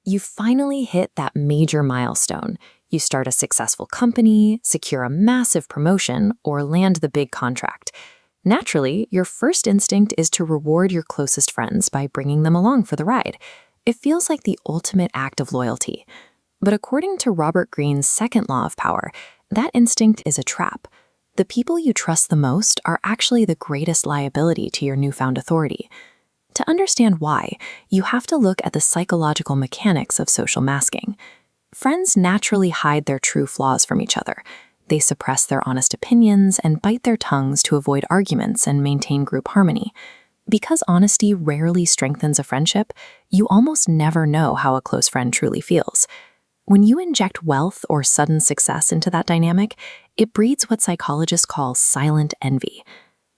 You finally hit that major milestone. You start a successful company, secure a massive promotion, or land the big contract. Naturally, your first instinct is to reward your closest friends by bringing them along for the ride. It feels like the ultimate act of loyalty. But according to Robert Greene's second law of power, that instinct is a trap. The people you trust the most are actually the greatest liability to your newfound authority. To understand why, you have to look at the psychological mechanics of social masking. Friends naturally hide their true flaws from each other. They suppress their honest opinions and bite their tongues to avoid arguments and maintain group harmony. Because honesty rarely strengthens a friendship, you almost never know how a close friend truly feels. When you inject wealth or sudden success into that dynamic, it breeds what psychologists call silent envy.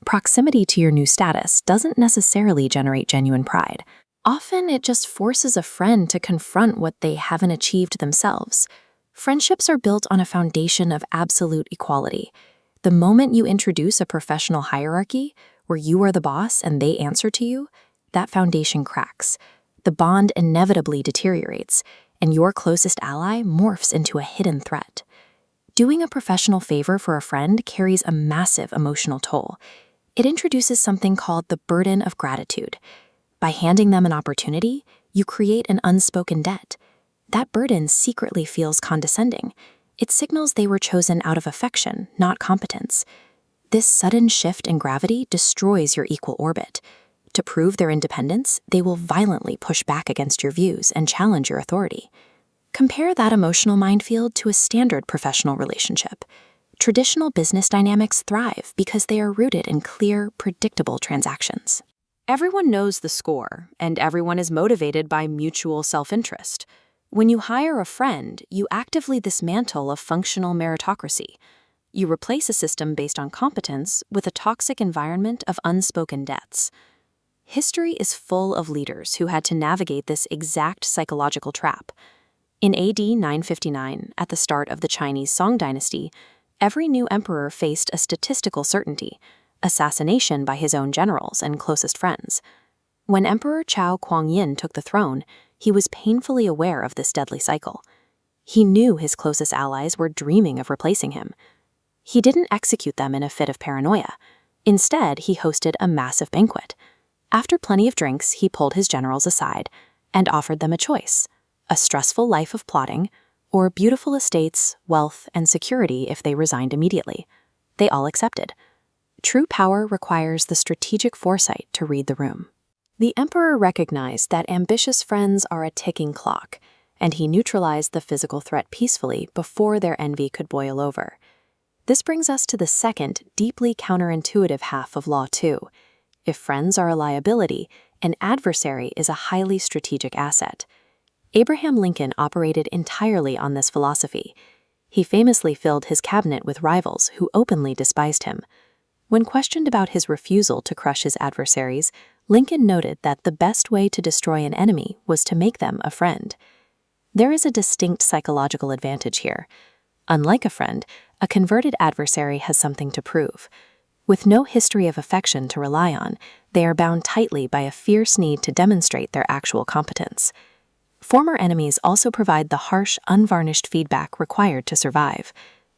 Proximity to your new status doesn't necessarily generate genuine pride. Often, it just forces a friend to confront what they haven't achieved themselves. Friendships are built on a foundation of absolute equality. The moment you introduce a professional hierarchy, where you are the boss and they answer to you, that foundation cracks. The bond inevitably deteriorates, and your closest ally morphs into a hidden threat. Doing a professional favor for a friend carries a massive emotional toll. It introduces something called the burden of gratitude. By handing them an opportunity, you create an unspoken debt. That burden secretly feels condescending. It signals they were chosen out of affection, not competence. This sudden shift in gravity destroys your equal orbit. To prove their independence, they will violently push back against your views and challenge your authority. Compare that emotional minefield to a standard professional relationship. Traditional business dynamics thrive because they are rooted in clear, predictable transactions. Everyone knows the score, and everyone is motivated by mutual self-interest. When you hire a friend, you actively dismantle a functional meritocracy. You replace a system based on competence with a toxic environment of unspoken debts. History is full of leaders who had to navigate this exact psychological trap. In AD 959, at the start of the Chinese Song dynasty, every new emperor faced a statistical certainty: assassination by his own generals and closest friends. When Emperor Chao Kuang-yin took the throne, he was painfully aware of this deadly cycle. He knew his closest allies were dreaming of replacing him. He didn't execute them in a fit of paranoia. Instead, he hosted a massive banquet. After plenty of drinks, he pulled his generals aside and offered them a choice: a stressful life of plotting, or beautiful estates, wealth, and security if they resigned immediately. They all accepted. True power requires the strategic foresight to read the room. The emperor recognized that ambitious friends are a ticking clock, and he neutralized the physical threat peacefully before their envy could boil over. This brings us to the second, deeply counterintuitive half of Law 2. If friends are a liability, an adversary is a highly strategic asset. Abraham Lincoln operated entirely on this philosophy. He famously filled his cabinet with rivals who openly despised him. When questioned about his refusal to crush his adversaries, Lincoln noted that the best way to destroy an enemy was to make them a friend. There is a distinct psychological advantage here. Unlike a friend, a converted adversary has something to prove. With no history of affection to rely on, they are bound tightly by a fierce need to demonstrate their actual competence. Former enemies also provide the harsh, unvarnished feedback required to survive.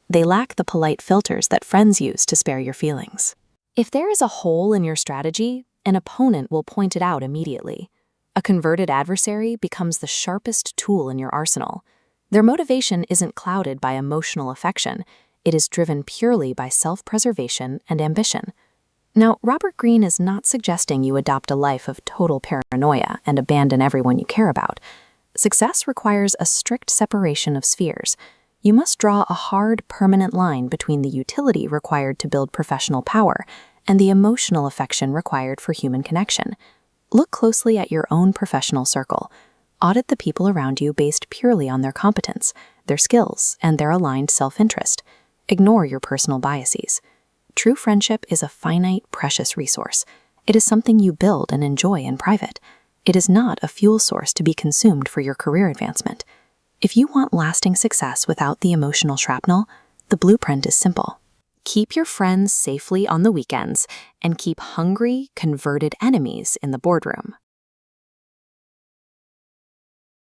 They lack the polite filters that friends use to spare your feelings. If there is a hole in your strategy, an opponent will point it out immediately. A converted adversary becomes the sharpest tool in your arsenal. Their motivation isn't clouded by emotional affection. It is driven purely by self-preservation and ambition. Now, Robert Greene is not suggesting you adopt a life of total paranoia and abandon everyone you care about. Success requires a strict separation of spheres. You must draw a hard, permanent line between the utility required to build professional power and the emotional affection required for human connection. Look closely at your own professional circle. Audit the people around you based purely on their competence, their skills, and their aligned self-interest. Ignore your personal biases. True friendship is a finite, precious resource. It is something you build and enjoy in private. It is not a fuel source to be consumed for your career advancement. If you want lasting success without the emotional shrapnel, the blueprint is simple. Keep your friends safely on the weekends and keep hungry, converted enemies in the boardroom.